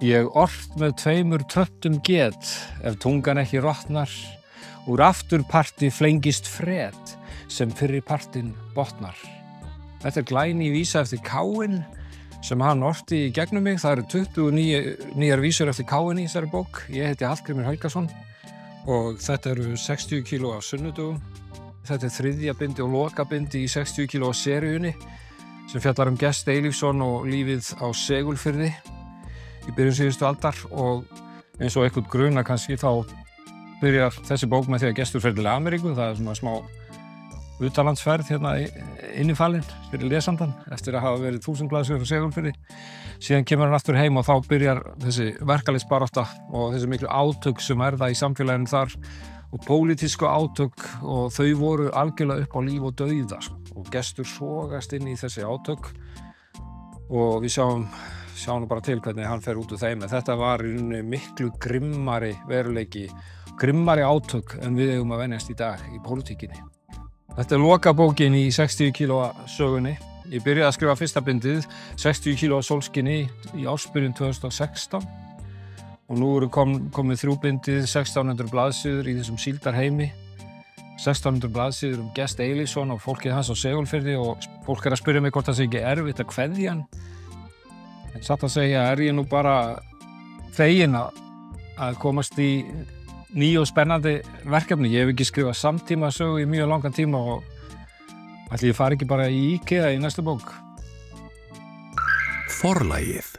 Ég ort með tveimur tröttum get, ef tungan ekki rotnar, úr afturparti flengist fret, sem fyrri partinn botnar. Þetta glæný vísa eftir Káin, sem hann orti í gegnum mig. Það eru 20 nýjar vísur eftir Káin í þessari bók. Ég heiti Hallgrímur Helgason og þetta eru 60 kíló af sunnudögum. Þetta þriðja bindi og lokabindi í 60 kíló seríunni, sem fjallar Gest Eilífsson og lífið á Segulfirði í byrjun síðustu aldar, og eins og einhvern gruna kannski þá byrjar þessi bók með því að Gestur fer til Ameríku. Það svona smá utanlandsferð hérna innifalinn fyrir lesandann eftir að hafa verið 1000 blaðsíður frá Segulfirði. Síðan kemur hann aftur heim og þá byrjar þessi verkalýðsbarátta og þessi miklu átök sem það í samfélaginu þar og pólitísku átök, og þau voru algjörlega upp á líf og dauða og Gestur sogast inn í þessi átök og við sjáum bara til hvernig hann fer út úr þeim. En þetta var í rauninni miklu grimmari veruleiki, grimmari átök en við eigum að venjast í dag í pólitíkinni. Þetta er lokabókin í 60 kílóa sögunni. Ég byrjaði að skrifa fyrsta bindið, 60 kílóa sólskinni, í ársbyrjun 2016 og nú eru komið 3 bindið, 1600 blaðsíður í þessum síldarheimi, 1600 blaðsíður Gest Eilífsson og fólkið hans á Segulfirði, og fólk að spyrja mig hvort það sé ekki erfitt að kveðja hann. En satt að segja er ég nú bara feginn að komast í ný og spennandi verkefni. Ég hef ekki skrifað samtímasögu í mjög langan tíma og ætli ég fari ekki bara í IKEA í næstu bók. Forlagið.